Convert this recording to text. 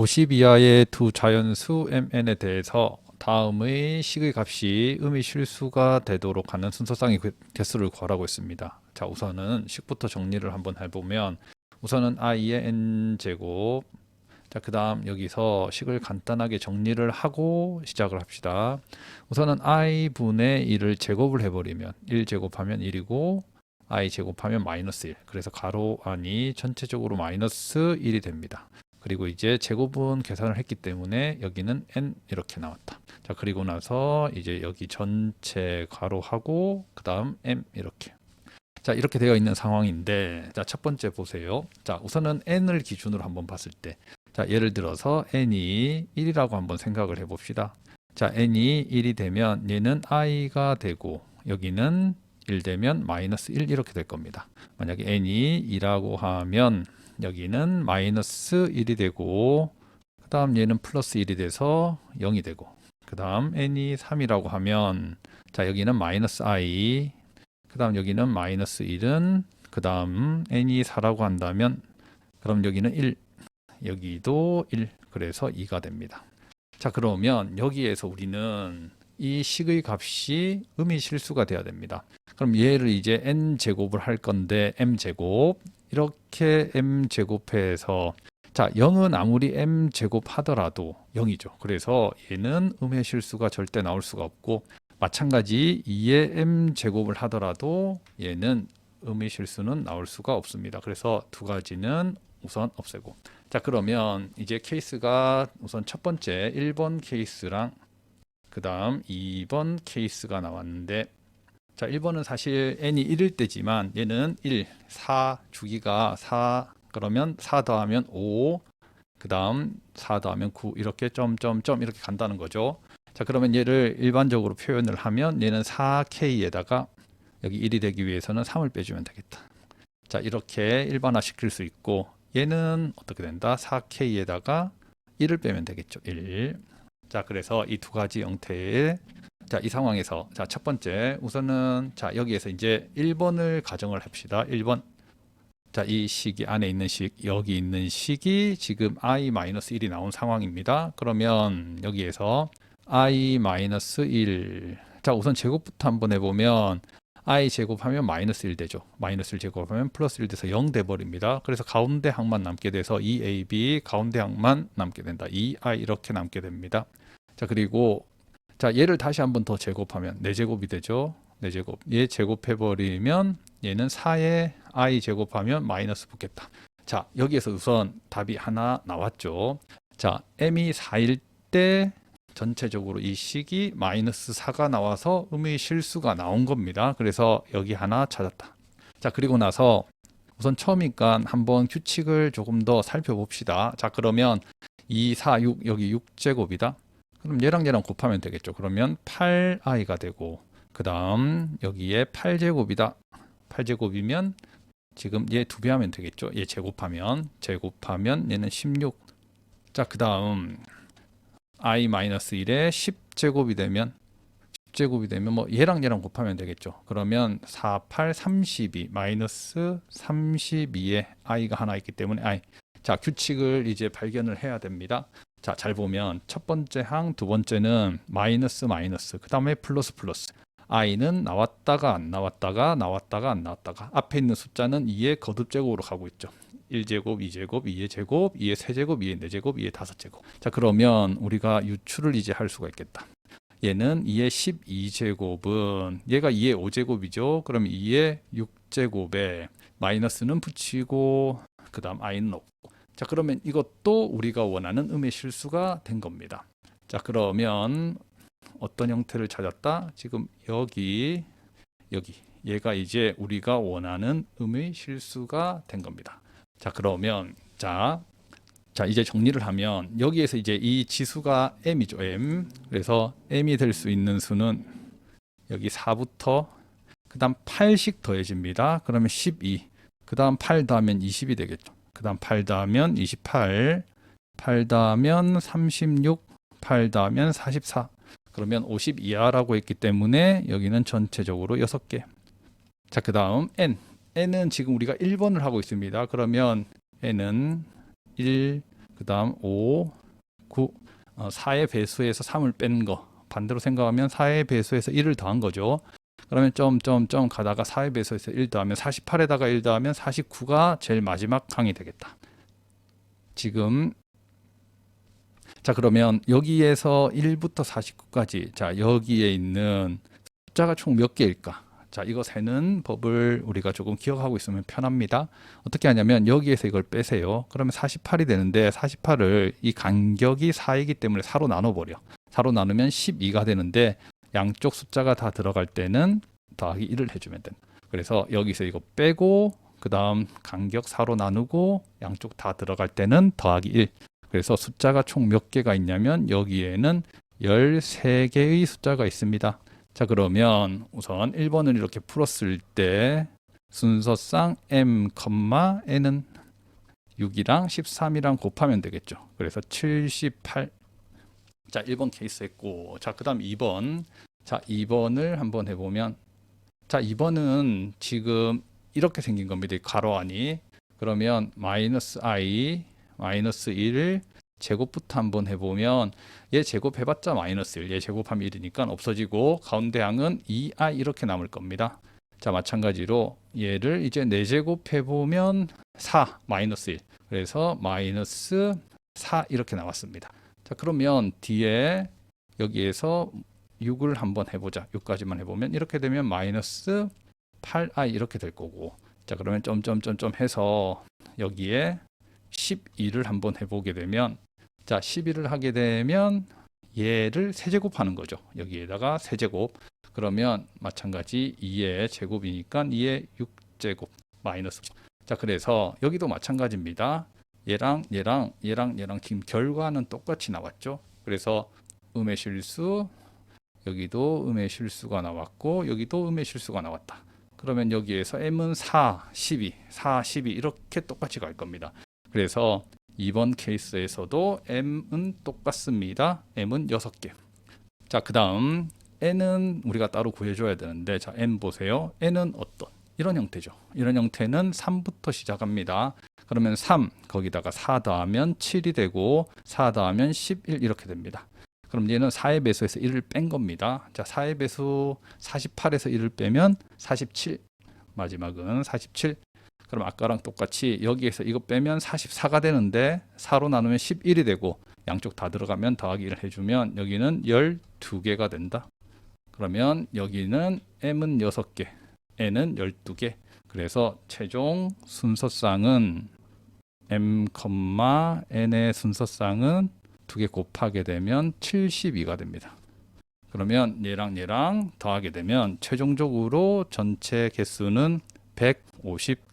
50 이하의 두 자연수 mn에 대해서 다음의 식의 값이 음의 실수가 되도록 하는 순서상의 개수를 구하라고 했습니다. 자, 우선은 식부터 정리를 한번 해보면 우선은 i의 n제곱, 자, 그 다음 여기서 식을 간단하게 정리를 하고 시작을 합시다. 우선은 i분의 1을 제곱을 해버리면 1 제곱하면 1이고 i 제곱하면 마이너스 1, 그래서 가로 안이 전체적으로 마이너스 1이 됩니다. 그리고 이제 제곱은 계산을 했기 때문에 여기는 n 이렇게 나왔다. 자, 그리고 나서 이제 여기 전체 가로하고 그 다음 m 이렇게. 자, 이렇게 되어 있는 상황인데, 자, 첫 번째 보세요. 자, 우선은 n을 기준으로 한번 봤을 때, 자, 예를 들어서 n이 1이라고 한번 생각을 해봅시다. 자, n이 1이 되면 얘는 i가 되고 여기는 1 되면 마이너스 1 이렇게 될 겁니다. 만약에 n이 2라고 하면 여기는 마이너스 1이 되고 그 다음 얘는 플러스 1이 돼서 0이 되고 그 다음 n이 3이라고 하면 자, 여기는 마이너스 i, 그 다음 여기는 마이너스 1은 그 다음 n이 4라고 한다면 그럼 여기는 1, 여기도 1, 그래서 2가 됩니다. 자, 그러면 여기에서 우리는 이 식의 값이 음의 실수가 돼야 됩니다. 그럼 얘를 이제 n제곱을 할 건데 m제곱, 이렇게 m제곱해서 자, 0은 아무리 m제곱 하더라도 0이죠. 그래서 얘는 음의 실수가 절대 나올 수가 없고 마찬가지 2의 m제곱을 하더라도 얘는 음의 실수는 나올 수가 없습니다. 그래서 두 가지는 우선 없애고, 자, 그러면 이제 케이스가 우선 첫 번째 1번 케이스랑 그 다음 2번 케이스가 나왔는데, 자, 1번은 사실 n이 1일 때지만 얘는 1, 4 주기가 4, 그러면 4 더하면 5, 그 다음 4 더하면 9 이렇게 점점점 이렇게 간다는 거죠. 자, 그러면 얘를 일반적으로 표현을 하면 얘는 4k에다가 여기 1이 되기 위해서는 3을 빼주면 되겠다. 자, 이렇게 일반화 시킬 수 있고 얘는 어떻게 된다? 4k에다가 1을 빼면 되겠죠. 1. 자, 그래서 이 두 가지 형태의, 자, 이 상황에서 자, 첫 번째 우선은 자, 여기에서 이제 1번을 가정을 합시다. 1번. 자, 이 식이 안에 있는 식, 여기 있는 식이 지금 i-1이 나온 상황입니다. 그러면 여기에서 i-1, 자, 우선 제곱부터 한번 해보면 i 제곱하면 마이너스 1 되죠. 마이너스 1 제곱하면 플러스 1 돼서 0 돼버립니다. 그래서 가운데 항만 남게 돼서 2ab 가운데 항만 남게 된다. 2i 이렇게 남게 됩니다. 자, 그리고 자, 얘를 다시 한번 더 제곱하면 4제곱이 되죠. 4제곱. 얘 제곱해버리면 얘는 4에 i 제곱하면 마이너스 붙겠다. 자, 여기에서 우선 답이 하나 나왔죠. 자, m이 4일 때 전체적으로 이 식이 마이너스 4가 나와서 음의 실수가 나온 겁니다. 그래서 여기 하나 찾았다. 자, 그리고 나서 우선 처음이니까 한번 규칙을 조금 더 살펴봅시다. 자, 그러면 2, 4, 6, 여기 6제곱이다. 그럼 얘랑 얘랑 곱하면 되겠죠. 그러면 8i가 되고 그 다음 여기에 8제곱이다. 8제곱이면 지금 얘 2배 하면 되겠죠. 얘 제곱하면 얘는 16. 자, 그 다음 i-1에 10제곱이 되면 뭐 얘랑 얘랑 곱하면 되겠죠. 그러면 4, 8, 32 마이너스 32에 i가 하나 있기 때문에 i. 자, 규칙을 이제 발견을 해야 됩니다. 자, 잘 보면 첫 번째 항, 두 번째는 마이너스 마이너스, 그 다음에 플러스 플러스. i는 나왔다가 안 나왔다가 나왔다가 안 나왔다가 앞에 있는 숫자는 2의 거듭제곱으로 가고 있죠. 1제곱, 2제곱, 2의 제곱, 2의 세제곱, 2의 4제곱, 2의 5제곱. 자, 그러면 우리가 유추를 이제 할 수가 있겠다. 얘는 2의 12제곱은 얘가 2의 5제곱이죠. 그럼 2의 6제곱에 마이너스는 붙이고 그 다음 i는 없고. 자, 그러면 이것도 우리가 원하는 음의 실수가 된 겁니다. 자, 그러면 어떤 형태를 찾았다? 지금 여기 얘가 이제 우리가 원하는 음의 실수가 된 겁니다. 자, 그러면 자 이제 정리를 하면 여기에서 이제 이 지수가 m이죠. m. 그래서 m이 될 수 있는 수는 여기 4부터 그 다음 8씩 더해집니다. 그러면 12. 그 다음 8 더하면 20이 되겠죠. 그 다음 8 더하면 28, 8 더하면 36, 8 더하면 44. 그러면 50 이하라고 했기 때문에 여기는 전체적으로 6개. 자, 그 다음 n은 지금 우리가 1번을 하고 있습니다. 그러면 n은 1, 그 다음 5, 9, 4의 배수에서 3을 뺀 거. 반대로 생각하면 4의 배수에서 1을 더한 거죠. 그러면 점점점 가다가 4의 배수에서 1 더하면 48에다가 1 더하면 49가 제일 마지막 항이 되겠다. 지금 자, 그러면 여기에서 1부터 49까지 자, 여기에 있는 숫자가 총 몇 개일까? 자, 이거 세는 법을 우리가 조금 기억하고 있으면 편합니다. 어떻게 하냐면 여기에서 이걸 빼세요. 그러면 48이 되는데 48을 이 간격이 4이기 때문에 4로 나눠버려. 4로 나누면 12가 되는데 양쪽 숫자가 다 들어갈 때는 더하기 1을 해주면 된다. 그래서 여기서 이거 빼고 그 다음 간격 4로 나누고 양쪽 다 들어갈 때는 더하기 1. 그래서 숫자가 총 몇 개가 있냐면 여기에는 13개의 숫자가 있습니다. 자, 그러면 우선 1번을 이렇게 풀었을 때 순서상 m, n은 6이랑 13이랑 곱하면 되겠죠. 그래서 78. 자, 1번 케이스 했고, 자, 그 다음 2번. 자, 2번을 한번 해보면, 자, 2번은 지금 이렇게 생긴 겁니다. 이 괄호 안이. 그러면 마이너스 i, 마이너스 1 제곱부터 한번 해보면 얘 제곱해봤자 마이너스 1, 얘 제곱하면 1이니까 없어지고 가운데 항은 2i 이렇게 남을 겁니다. 자, 마찬가지로 얘를 이제 4제곱 해보면 4, 마이너스 1. 그래서 마이너스 4 이렇게 나왔습니다. 자, 그러면 뒤에 여기에서 6을 한번 해보자. 6까지만 해보면 이렇게 되면 마이너스 8i 이렇게 될 거고, 자, 그러면 점점점점 해서 여기에 12를 한번 해보게 되면, 자, 12를 하게 되면 얘를 세제곱하는 거죠. 여기에다가 세제곱. 그러면 마찬가지 2의 제곱이니까 2의 6제곱 마이너스. 자, 그래서 여기도 마찬가지입니다. 얘랑 지금 결과는 똑같이 나왔죠. 그래서 음의 실수, 여기도 음의 실수가 나왔고 여기도 음의 실수가 나왔다. 그러면 여기에서 m은 4, 12, 4, 12 이렇게 똑같이 갈 겁니다. 그래서 2번 케이스에서도 m은 똑같습니다. m은 6개. 자, 그 다음 n은 우리가 따로 구해줘야 되는데, 자, n 보세요. n은 어떤? 이런 형태죠. 이런 형태는 3부터 시작합니다. 그러면 3, 거기다가 4 더하면 7이 되고 4 더하면 11 이렇게 됩니다. 그럼 얘는 4의 배수에서 1을 뺀 겁니다. 자, 4의 배수 48에서 1을 빼면 47. 마지막은 47. 그럼 아까랑 똑같이 여기에서 이거 빼면 44가 되는데 4로 나누면 11이 되고 양쪽 다 들어가면 더하기 1을 해주면 여기는 12개가 된다. 그러면 여기는 m은 6개, n은 12개. 그래서 최종 순서쌍은 m, n의 순서쌍은 2개 곱하게 되면 72가 됩니다. 그러면 얘랑 더하게 되면 최종적으로 전체 개수는 150